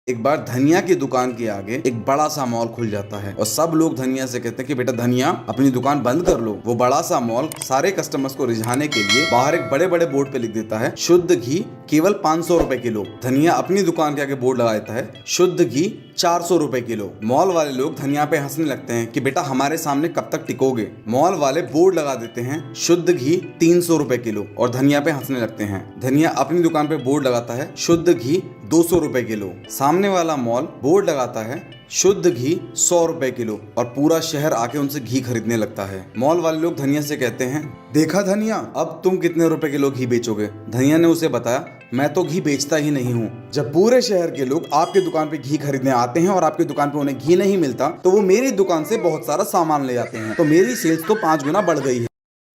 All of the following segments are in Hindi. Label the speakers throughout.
Speaker 1: एक बार धनिया की दुकान के आगे एक बड़ा सा मॉल खुल जाता है और सब लोग धनिया से कहते हैं कि बेटा धनिया अपनी दुकान बंद कर लो। वो बड़ा सा मॉल सारे कस्टमर्स को रिझाने के लिए बाहर एक बड़े बड़े बोर्ड पे लिख देता है शुद्ध घी केवल 500 रुपए किलो। धनिया अपनी दुकान के आगे बोर्ड लगा देता है शुद्ध घी 400 रुपए किलो। मॉल वाले लोग धनिया पे हंसने लगते हैं कि बेटा हमारे सामने कब तक टिकोगे। मॉल वाले बोर्ड लगा देते हैं शुद्ध घी 300 रुपए किलो और धनिया पे हंसने लगते हैं। धनिया अपनी दुकान पे बोर्ड लगाता है शुद्ध घी 200 रुपए किलो। सामने वाला मॉल बोर्ड लगाता है शुद्ध घी 100 रुपए किलो और पूरा शहर आके उनसे घी खरीदने लगता है। मॉल वाले लोग धनिया से कहते हैं देखा धनिया, अब तुम कितने रुपए किलो घी बेचोगे। धनिया ने उसे बताया मैं तो घी बेचता ही नहीं हूँ। जब पूरे शहर के लोग आपके दुकान पे घी खरीदने आते हैं और आपकी दुकान पे उन्हें घी नहीं मिलता तो वो मेरी दुकान से बहुत सारा सामान ले जाते हैं, तो मेरी सेल्स तो 5 गुना बढ़ गई है।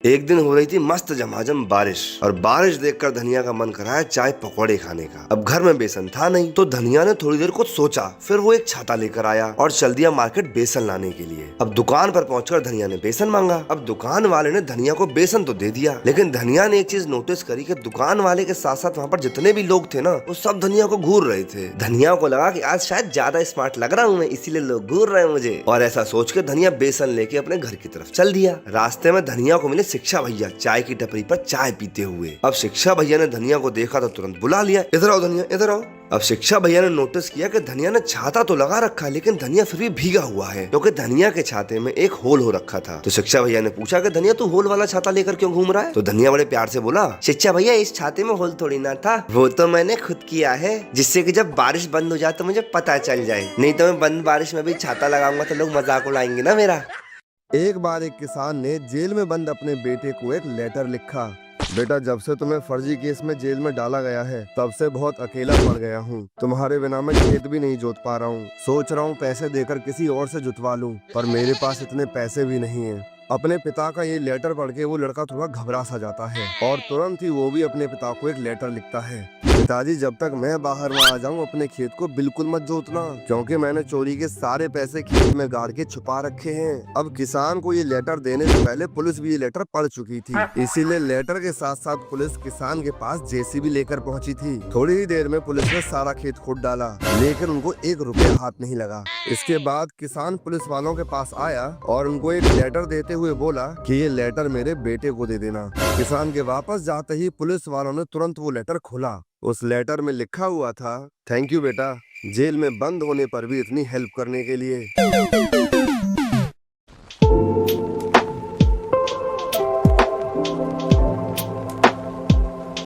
Speaker 2: एक दिन हो रही थी मस्त झमाझम बारिश और बारिश देखकर धनिया का मन कराया चाय पकौड़े खाने का। अब घर में बेसन था नहीं तो धनिया ने थोड़ी देर कुछ सोचा, फिर वो एक छाता लेकर आया और चल दिया मार्केट बेसन लाने के लिए। अब दुकान पर पहुंचकर धनिया ने बेसन मांगा। अब दुकान वाले ने धनिया को बेसन तो दे दिया, लेकिन धनिया ने एक चीज नोटिस करी कि दुकान वाले के साथ साथ वहाँ पर जितने भी लोग थे ना वो सब धनिया को घूर रहे थे। धनिया को लगा कि आज शायद ज्यादा स्मार्ट लग रहा हूँ मैं, इसीलिए लोग घूर रहे हैं मुझे। और ऐसा सोच के धनिया बेसन लेके अपने घर की तरफ चल दिया। रास्ते में धनिया को मिले शिक्षा भैया चाय की टपरी पर चाय पीते हुए। अब शिक्षा भैया ने धनिया को देखा तो तुरंत बुला लिया, इधर आओ धनिया इधर आओ। अब शिक्षा भैया ने नोटिस किया कि धनिया ने छाता तो लगा रखा है लेकिन धनिया फिर भी भीगा हुआ है, क्योंकि धनिया के छाते में एक होल हो रखा था। तो शिक्षा भैया ने पूछा कि धनिया तू होल वाला छाता लेकर क्यों घूम रहा है। तो धनिया बड़े प्यार से बोला शिक्षा भैया इस छाते में होल थोड़ी ना था, वो तो मैंने खुद किया है जिससे कि जब बारिश बंद हो जाए तो मुझे पता चल जाए, नहीं तो मैं बंद बारिश में भी छाता लगाऊंगा तो लोग मजाक उड़ाएंगे ना मेरा।
Speaker 3: एक बार एक किसान ने जेल में बंद अपने बेटे को एक लेटर लिखा। बेटा जब से तुम्हें फर्जी केस में जेल में डाला गया है तब से बहुत अकेला पड़ गया हूँ। तुम्हारे बिना मैं खेत भी नहीं जोत पा रहा हूँ। सोच रहा हूँ पैसे देकर किसी और से जुतवा लूँ, पर मेरे पास इतने पैसे भी नहीं हैं। अपने पिता का ये लेटर पढ़ के वो लड़का थोड़ा घबरा सा जाता है और तुरंत ही वो भी अपने पिता को एक लेटर लिखता है। पिताजी जब तक मैं बाहर ना आ जाऊं अपने खेत को बिल्कुल मत जोतना, क्योंकि मैंने चोरी के सारे पैसे खेत में गाड़ के छुपा रखे हैं। अब किसान को ये लेटर देने से पहले पुलिस भी ये लेटर पढ़ चुकी थी, इसीलिए लेटर के साथ साथ पुलिस किसान के पास जेसीबी लेकर पहुंची थी। थोड़ी ही देर में पुलिस ने सारा खेत खोद डाला, लेकिन उनको 1 रुपया हाथ नहीं लगा। इसके बाद किसान पुलिस वालों के पास आया और उनको एक लेटर देते हुए बोला कि ये लेटर मेरे बेटे को दे देना। किसान के वापस जाते ही पुलिस वालों ने तुरंत वो लेटर खोला। उस लेटर में लिखा हुआ था थैंक यू बेटा, जेल में बंद होने पर भी इतनी हेल्प करने के लिए।